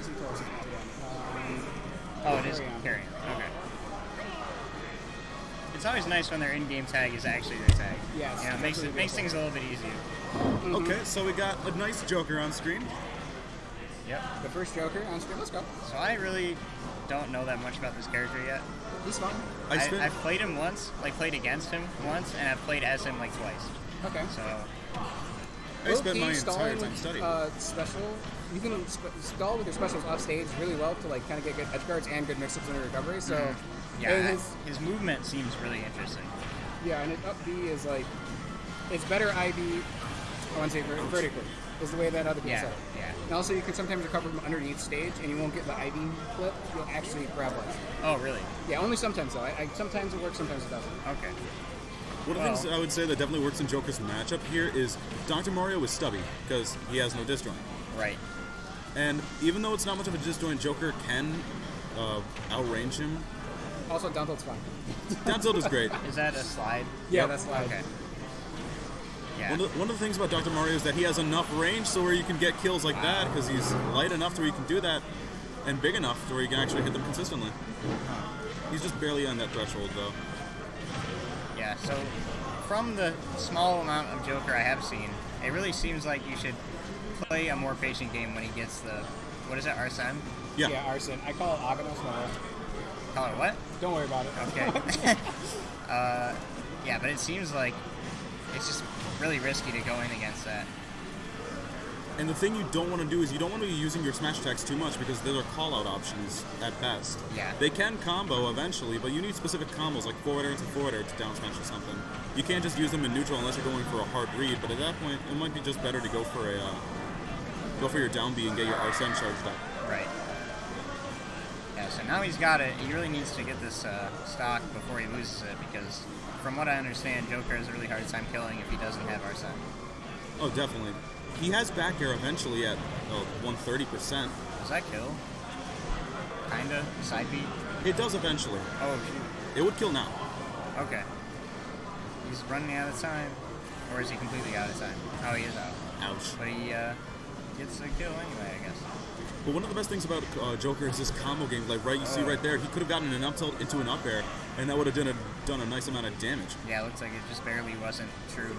see Toros again. Oh, it is Carrion. Okay. It's always nice when their in-game tag is actually their tag. Yes. You know, it makes things a little bit easier. Mm-hmm. Okay, so we got a nice Joker on screen. Yep. The first Joker on screen. Let's go. So I really don't know that much about this character yet. He's fun. I've played him once, like played against him once, and I've played as him like twice. Okay. So I spent my entire time studying. Special. You can stall with your specials off stage really well to like kind of get good edge guards and good mix-ups in the recovery. So yeah, his movement seems really interesting. Yeah, and his up B is like it's better IB. I want to say vertically is the way that other people say it. Yeah. And also you can sometimes recover from underneath stage, and you won't get the IB flip. You'll actually grab one. Oh, really? Yeah, only sometimes though. Sometimes it works, sometimes it doesn't. Okay. One of the things I would say that definitely works in Joker's matchup here is Dr.Mario is stubby because he has no disjoint. Right. And even though it's not much of a disjoint, Joker can outrange him. Also, down tilt's fine. Down tilt is great. Is that a slide? Yeah, that's slide. Okay. Yeah. One of the things about Dr. Mario is that he has enough range so where you can get kills like that because he's light enough to where you can do that and big enough to where you can actually hit them consistently. He's just barely on that threshold though. Yeah, so from the small amount of Joker I have seen, it really seems like you should play a more patient game when he gets the, what is it, Arsene? Yeah, Arsene. I call it Aganos Moro. Call it what? Don't worry about it. Okay. Yeah, but it seems like it's just really risky to go in against that. And the thing you don't want to do is you don't want to be using your smash attacks too much because those are call-out options at best. Yeah. They can combo eventually, but you need specific combos like forward air into forward air to down smash or something. You can't just use them in neutral unless you're going for a hard read, but at that point, it might be just better to go for your down B and get your Arsene charged up. Right. Yeah, so now he's got it. He really needs to get this stock before he loses it because from what I understand, Joker has a really hard time killing if he doesn't have Arsene. Oh, definitely. He has back air eventually at 130%. Does that kill? Kinda? Side B? It does eventually. Oh, shoot. It would kill now. Okay. He's running out of time. Or is he completely out of time? Oh, he is out. Ouch. But he gets the kill anyway, I guess. But one of the best things about Joker is his combo game. Like, you see right there, he could have gotten an up tilt into an up air, and that would have done a nice amount of damage. Yeah, it looks like it just barely wasn't true.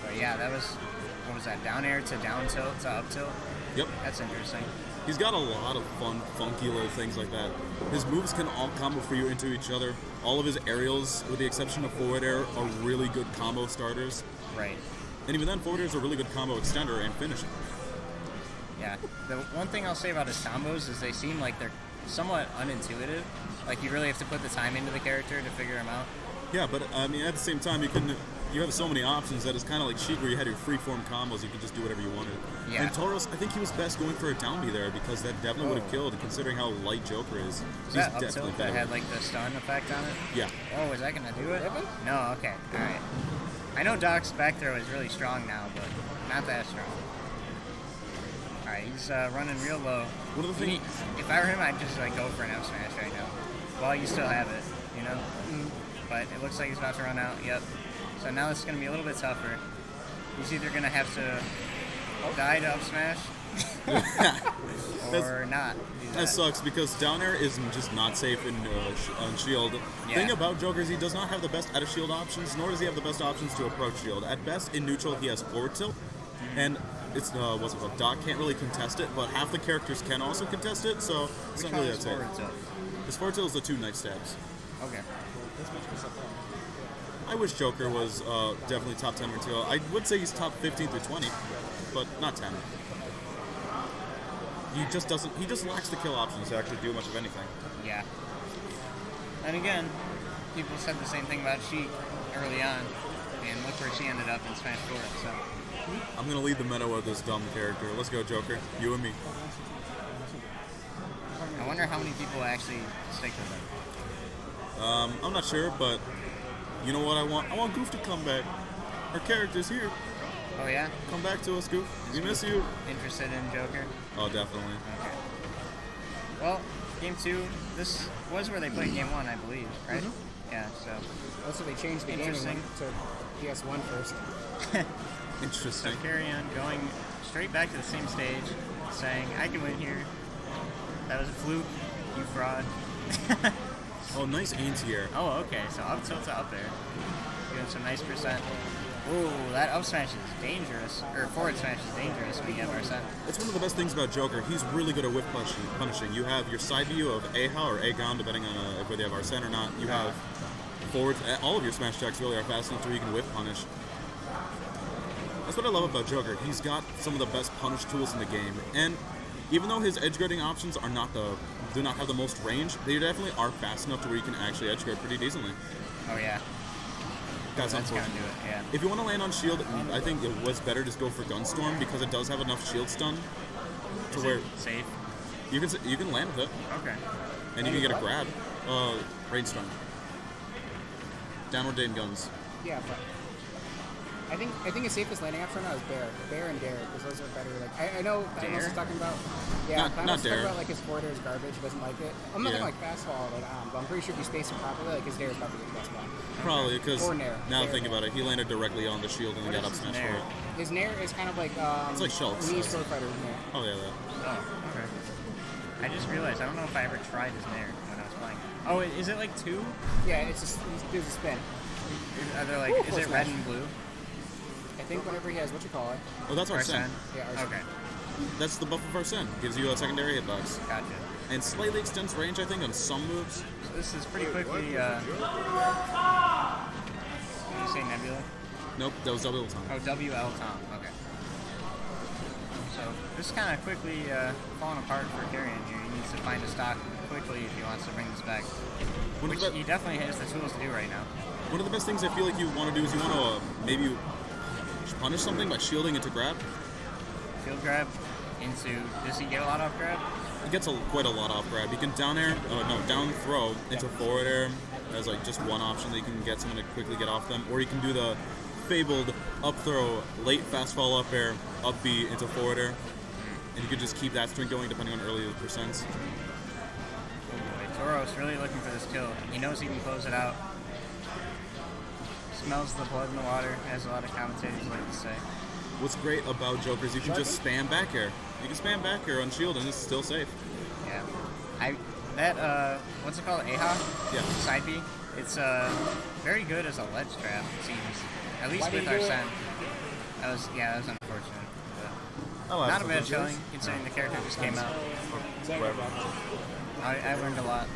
But yeah, that was... What was that? Down air to down tilt to up tilt? Yep. That's interesting. He's got a lot of fun, funky little things like that. His moves can all combo for you into each other. All of his aerials, with the exception of forward air, are really good combo starters. Right. And even then, forward air is a really good combo extender and finisher. Yeah. The one thing I'll say about his combos is they seem like they're somewhat unintuitive. Like you really have to put the time into the character to figure them out. Yeah, but I mean, at the same time, you have so many options that it's kind of like Sheik where you had your free-form combos, you could just do whatever you wanted. Yeah. And Toros, I think he was best going for a down B there because that definitely would have killed, considering how light Joker is. Was that up tilt that had like the stun effect on it? Yeah. Oh, is that going to do it? No, okay. Alright. I know Doc's back throw is really strong now, but not that strong. Alright, he's running real low. What are the things? If I were him, I'd just like go for an up smash right now. While you still have it, you know? But it looks like he's about to run out. Yep. So now it's going to be a little bit tougher. He's either going to have to die to up smash or not. That sucks because down air is just not safe in on shield. The thing about Joker is he does not have the best out of shield options, nor does he have the best options to approach shield. At best, in neutral, he has forward tilt, and it's what's it called? Doc can't really contest it, but half the characters can also contest it, so it's not really that safe. His forward tilt is the 2 knife stabs. Okay. I wish Joker was definitely top 10 material. I would say he's top 15 through 20, but not 10. He just lacks the kill options to actually do much of anything. Yeah. And again, people said the same thing about Sheik early on, and look where she ended up in Smash 4, so. I'm going to lead the meta with this dumb character. Let's go, Joker. You and me. I wonder how many people actually stick with him. I'm not sure, but you know what I want? I want Goof to come back. Our character's here. Oh, yeah? Come back to us, Goof. We miss you. Interested in Joker? Oh, definitely. Okay. Well, Game 2, this was where they played Game 1, I believe, right? Yeah, so. Also, they changed the game to PS1 first. So Interesting. Carrion going straight back to the same stage, saying, I can win here. That was a fluke, you fraud. Oh, nice anti-air. Oh, okay, so up tilt to up there. Doing some nice percent. Ooh, that up smash is dangerous. Or forward smash is dangerous when you have Arsene. It's one of the best things about Joker. He's really good at whiff punishing. You have your side view of A-Ha or A-Gon, depending on whether you have Arsene or not. You have forwards. All of your smash attacks really are fast enough to where you can whiff punish. That's what I love about Joker. He's got some of the best punish tools in the game. And even though his edge guarding options are do not have the most range, they definitely are fast enough to where you can actually edge guard pretty decently. Oh, yeah. That's gonna do it, yeah. If you want to land on shield, I think it was better just go for Gunstorm because it does have enough shield stun to Is where it safe? you can land with it. Okay. And you can get a grab. Rainstorm. Downward Dane guns. Yeah, but I think his safest landing option right now is Bear and Dare, because those are better. Like I know Thanos is talking about. Yeah, not Thanos is Dare. talking about like his forwarder is garbage. He doesn't like it. I'm not Yeah. like fast fall, but I'm pretty sure if you space it properly, like his Dare is probably the best one. Probably because Or Nair. now Nair, think Nair. about it, he landed directly on the shield and then got up smash Nair? for it. His Nair is kind of like It's like Schultz. Knee sword fighter Nair. Oh yeah, that. Oh, okay. I just realized, I don't know if I ever tried his Nair when I was playing. Oh, is it like 2? Yeah, there's a spin. Are there like, Ooh, is full it smash. red and blue? I think whenever he has what you call it. Oh, that's Arsene. Yeah, Arsene. Okay, That's the buff of Arsene. Gives you a secondary hitbox. gotcha. And slightly extends range, I think, on some moves. So this is pretty quickly, did you say Nebula? Nope, that was double time. Oh, WL Tom, okay. So this is kind of quickly falling apart for Carrion here. He needs to find a stock quickly if he wants to bring this back. Which he definitely has the tools to do right now. One of the best things I feel like you want to do is you want to maybe punish something by shielding it to grab. Field grab into, does he get a lot off grab? He gets quite a lot off grab. You can down throw into forward air as like just one option that you can get someone to quickly get off them, or you can do the fabled up throw, late fast fall up air, up B into forward air, and you can just keep that string going depending on early percents. Toros really looking for this kill. He knows he can close it out. Smells the blood in the water, as a lot of commentators like to say. What's great about Joker is you can just spam back air. You can spam back air on shield and it's still safe. Yeah. What's it called? A-Ha? Yeah. Side B? It's very good as a ledge trap, it seems. At least with Arsene. That was unfortunate. But not a bad showing, considering the character just came out. I learned a lot.